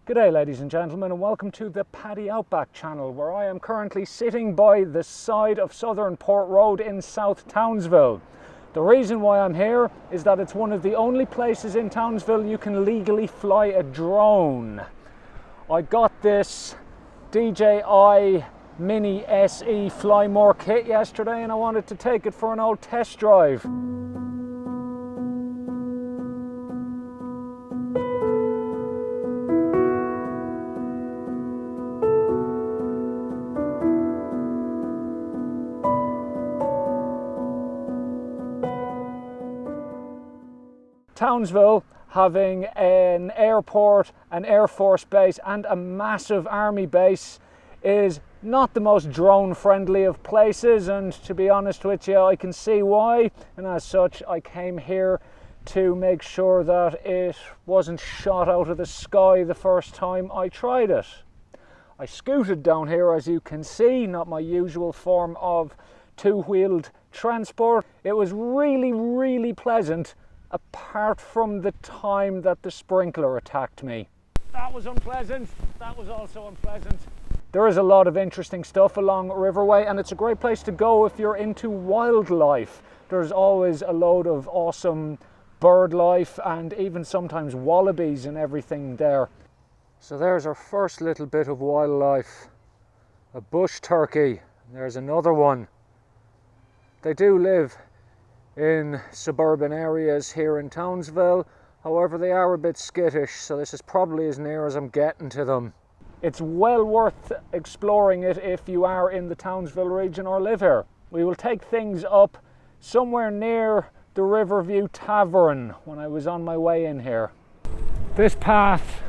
G'day ladies and gentlemen, and welcome to the Paddy Outback channel, where I am currently sitting by the side of Southern Port Road in South Townsville. The reason why I'm here is that it's one of the only places in Townsville you can legally fly a drone. I got this DJI Mini SE Fly More kit yesterday and I wanted to take it for an old test drive. Townsville, having an airport, an Air Force base and a massive army base, is not the most drone friendly of places, and to be honest with you, I can see why, and as such I came here to make sure that it wasn't shot out of the sky the first time I tried it. I scooted down here, as you can see, not my usual form of two-wheeled transport. It was really pleasant, apart from the time that the sprinkler attacked me. That was unpleasant. That was also unpleasant. There is a lot of interesting stuff along Riverway, and it's a great place to go if you're into wildlife. There's always a load of awesome bird life and even sometimes wallabies and everything there. So there's our first little bit of wildlife. A bush turkey. There's another one. They do live in suburban areas here in Townsville, however they are a bit skittish, so this is probably as near as I'm getting to them. It's well worth exploring it if you are in the Townsville region or live here. We will take things up somewhere near the Riverview Tavern when I was on my way in here. This path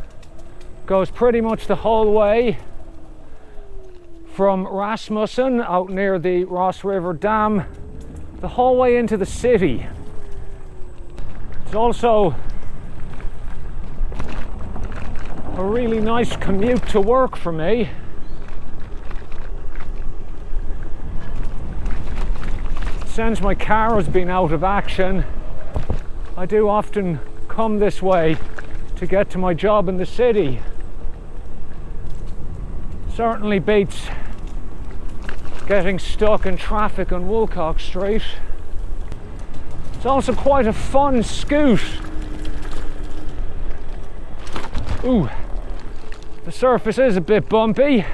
goes pretty much the whole way from Rasmussen out near the Ross River Dam the whole way into the city. It's also a really nice commute to work for me. Since my car has been out of action, I do often come this way to get to my job in the city. Certainly beats getting stuck in traffic on Woolcock Street. It's also quite a fun scoot. Ooh, the surface is a bit bumpy,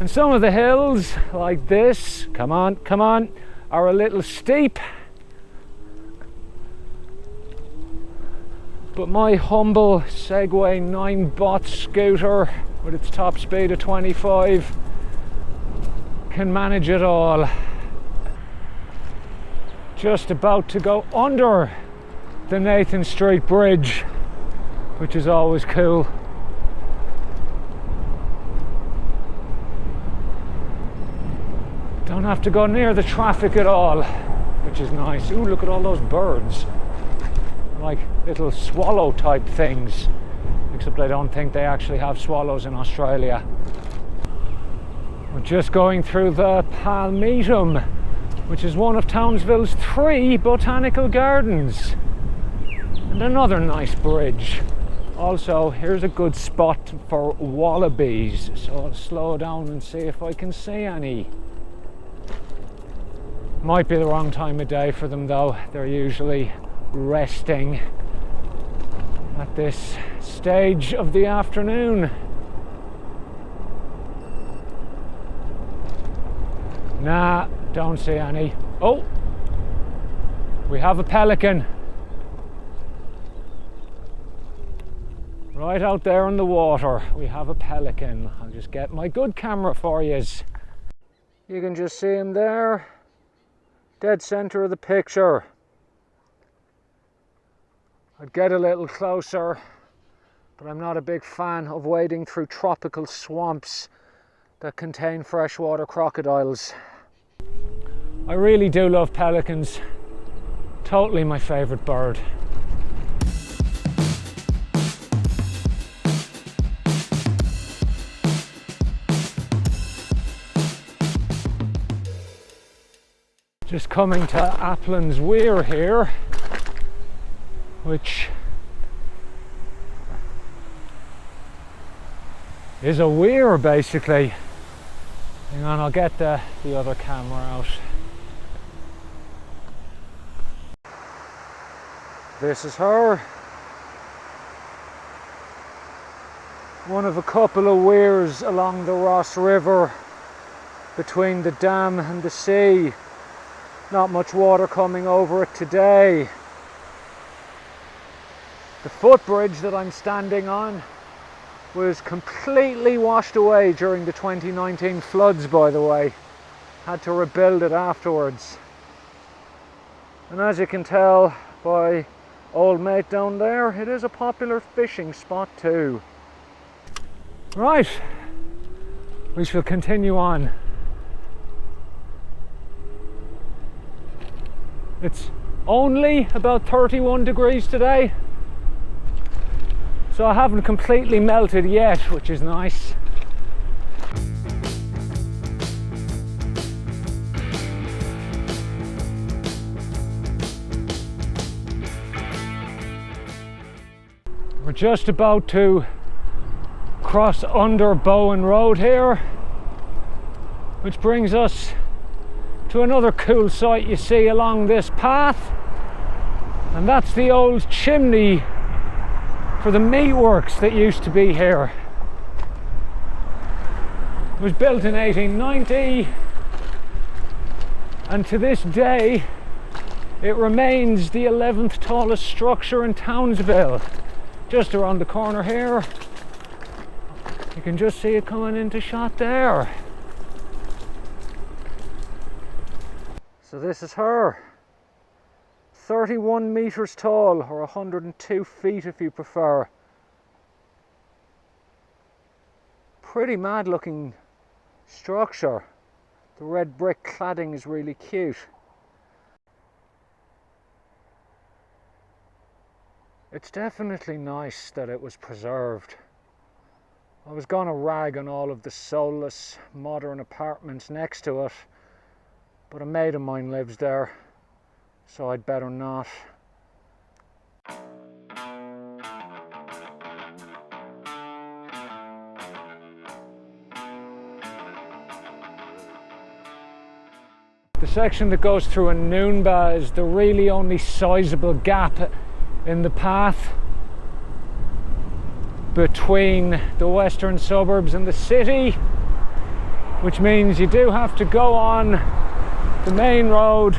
and some of the hills, like this, come on, are a little steep. But my humble Segway Ninebot scooter, with its top speed of 25, can manage it all. Just about to go under the Nathan Street Bridge, which is always cool. Don't have to go near the traffic at all, which is nice. Ooh, look at all those birds. Like little swallow type things, except I don't think they actually have swallows in Australia. We're just going through the Palmetum, which is one of Townsville's 3 botanical gardens. And another nice bridge. Also, here's a good spot for wallabies, so I'll slow down and see if I can see any. Might be the wrong time of day for them though. They're usually resting at this stage of the afternoon. Nah, don't see any. Oh, we have a pelican. Right out there in the water, we have a pelican. I'll just get my good camera for yous. You can just see him there, dead center of the picture. I'd get a little closer, but I'm not a big fan of wading through tropical swamps that contain freshwater crocodiles. I really do love pelicans. Totally my favorite bird. Just coming to Applin's Weir here, which is a weir basically. Hang on, I'll get the other camera out. This is her. One of a couple of weirs along the Ross River between the dam and the sea. Not much water coming over it today. The footbridge that I'm standing on was completely washed away during the 2019 floods, by the way. Had to rebuild it afterwards. And as you can tell by old mate down there, it is a popular fishing spot too. Right, we shall continue on. It's only about 31 degrees today, so I haven't completely melted yet, which is nice. We're just about to cross under Bowen Road here, which brings us to another cool sight you see along this path, and that's the old chimney for the meatworks that used to be here. It was built in 1890, and to this day it remains the 11th tallest structure in Townsville. Just around the corner here, you can just see it coming into shot there. So this is her. 31 meters tall, or 102 feet if you prefer. Pretty mad looking structure. The red brick cladding is really cute. It's definitely nice that it was preserved. I was gonna rag on all of the soulless modern apartments next to it, but a mate of mine lives there, so I'd better not. The section that goes through Noonba is the really only sizable gap in the path between the western suburbs and the city, which means you do have to go on the main road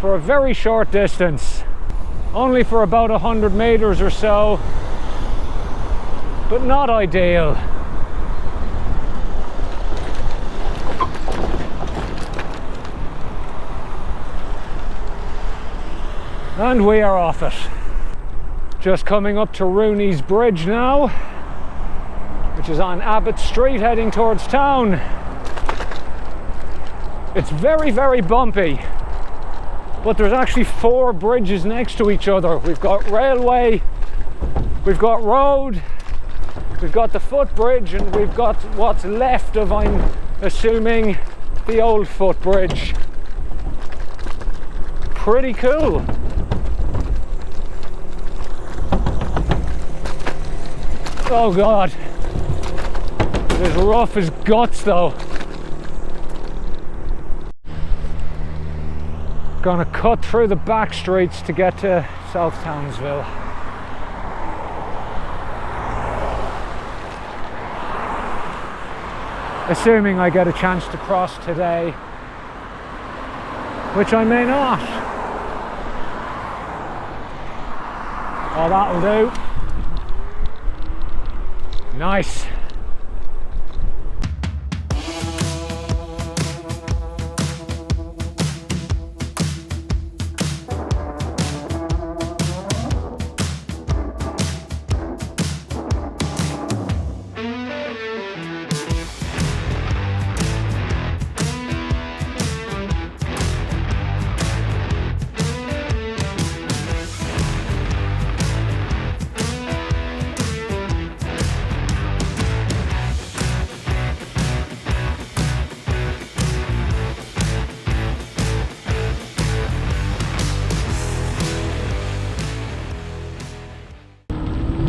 for a very short distance, only for about 100 meters or so, but not ideal. And we are off it. Just coming up to Rooney's Bridge now, which is on Abbott Street heading towards town. It's very, very bumpy, but there's actually 4 bridges next to each other. We've got railway, we've got road, we've got the footbridge, and we've got what's left of, I'm assuming, the old footbridge. Pretty cool. Oh God, it is rough as guts though. Gonna cut through the back streets to get to South Townsville. Assuming I get a chance to cross today, which I may not. Oh, that'll do. Nice.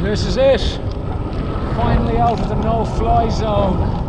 This is it. Finally officially out of the no-fly zone.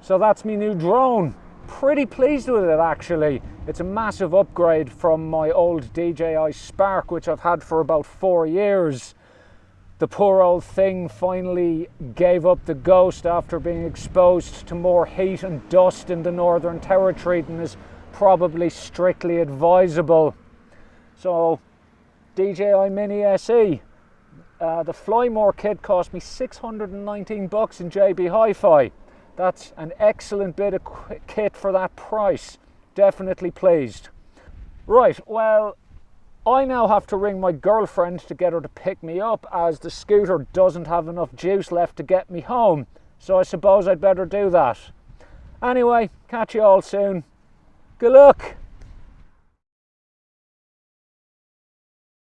So that's my new drone. Pretty pleased with it actually. It's a massive upgrade from my old DJI Spark, which I've had for about 4 years. The poor old thing finally gave up the ghost after being exposed to more heat and dust in the Northern Territory than is probably strictly advisable. So DJI Mini SE. The Flymore kit cost me $619 in JB Hi-Fi. That's an excellent bit of kit for that price. Definitely pleased. Right, well, I now have to ring my girlfriend to get her to pick me up, as the scooter doesn't have enough juice left to get me home. So I suppose I'd better do that. Anyway, catch you all soon. Good luck.